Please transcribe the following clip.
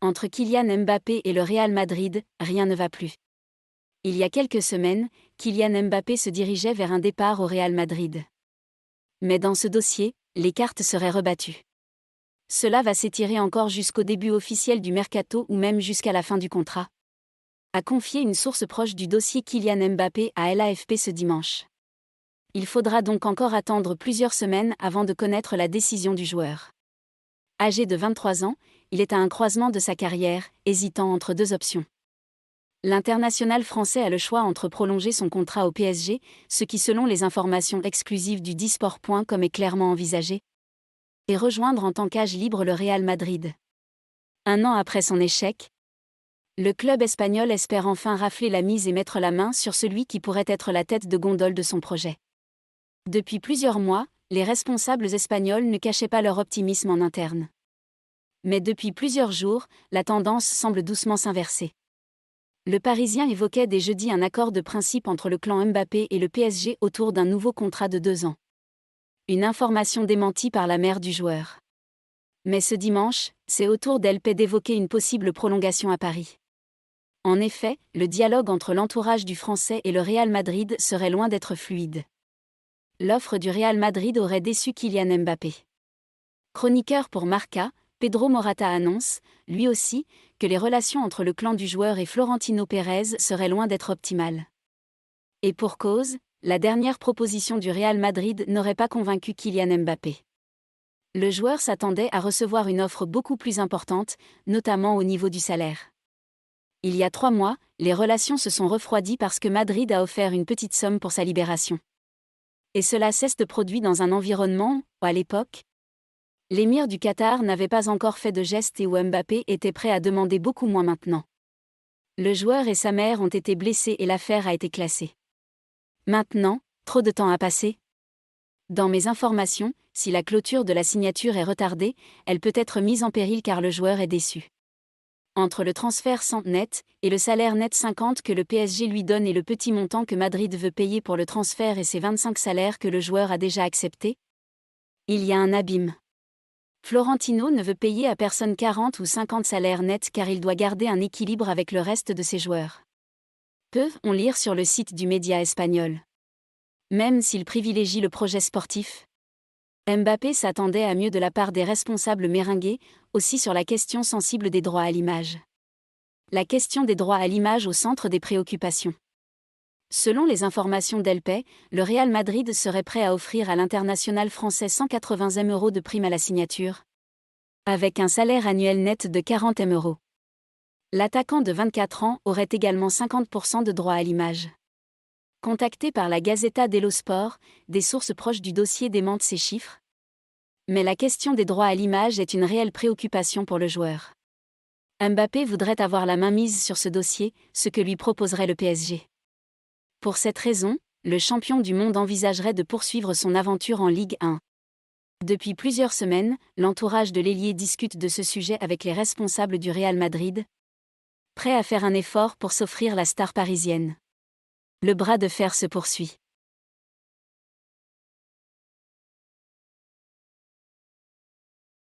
Entre Kylian Mbappé et le Real Madrid, rien ne va plus. Il y a quelques semaines, Kylian Mbappé se dirigeait vers un départ au Real Madrid. Mais dans ce dossier, les cartes seraient rebattues. Cela va s'étirer encore jusqu'au début officiel du mercato ou même jusqu'à la fin du contrat, a confié une source proche du dossier Kylian Mbappé à l'AFP ce dimanche. Il faudra donc encore attendre plusieurs semaines avant de connaître la décision du joueur. Âgé de 23 ans, il est à un croisement de sa carrière, hésitant entre deux options. L'international français a le choix entre prolonger son contrat au PSG, ce qui selon les informations exclusives du Disport.com est clairement envisagé, et rejoindre en tant qu'agent libre le Real Madrid. Un an après son échec, le club espagnol espère enfin rafler la mise et mettre la main sur celui qui pourrait être la tête de gondole de son projet. Depuis plusieurs mois, les responsables espagnols ne cachaient pas leur optimisme en interne. Mais depuis plusieurs jours, la tendance semble doucement s'inverser. Le Parisien évoquait dès jeudi un accord de principe entre le clan Mbappé et le PSG autour d'un nouveau contrat de 2 ans. Une information démentie par la mère du joueur. Mais ce dimanche, c'est au tour d'LP d'évoquer une possible prolongation à Paris. En effet, le dialogue entre l'entourage du Français et le Real Madrid serait loin d'être fluide. L'offre du Real Madrid aurait déçu Kylian Mbappé. Chroniqueur pour Marca, Pedro Morata annonce, lui aussi, que les relations entre le clan du joueur et Florentino Pérez seraient loin d'être optimales. Et pour cause, la dernière proposition du Real Madrid n'aurait pas convaincu Kylian Mbappé. Le joueur s'attendait à recevoir une offre beaucoup plus importante, notamment au niveau du salaire. Il y a 3 mois, les relations se sont refroidies parce que Madrid a offert une petite somme pour sa libération. Et cela s'est produit dans un environnement où, à l'époque, l'émir du Qatar n'avait pas encore fait de geste et où Mbappé était prêt à demander beaucoup moins maintenant. Le joueur et sa mère ont été blessés et l'affaire a été classée. Maintenant, trop de temps a passé. Dans mes informations, si la clôture de la signature est retardée, elle peut être mise en péril car le joueur est déçu. Entre le transfert 100 net et le salaire net 50 que le PSG lui donne et le petit montant que Madrid veut payer pour le transfert et ses 25 salaires que le joueur a déjà acceptés, il y a un abîme. Florentino ne veut payer à personne 40 ou 50 salaires nets car il doit garder un équilibre avec le reste de ses joueurs. Peut-on lire sur le site du média espagnol. Même s'il privilégie le projet sportif, Mbappé s'attendait à mieux de la part des responsables merengues, aussi sur la question sensible des droits à l'image. La question des droits à l'image au centre des préoccupations. Selon les informations d'LP, le Real Madrid serait prêt à offrir à l'international français 180 000 € de prime à la signature, avec un salaire annuel net de 40 000 €. L'attaquant de 24 ans aurait également 50% de droits à l'image. Contacté par la Gazzetta dello Sport, des sources proches du dossier démentent ces chiffres. Mais la question des droits à l'image est une réelle préoccupation pour le joueur. Mbappé voudrait avoir la main mise sur ce dossier, ce que lui proposerait le PSG. Pour cette raison, le champion du monde envisagerait de poursuivre son aventure en Ligue 1. Depuis plusieurs semaines, l'entourage de l'ailier discute de ce sujet avec les responsables du Real Madrid, prêts à faire un effort pour s'offrir la star parisienne. Le bras de fer se poursuit.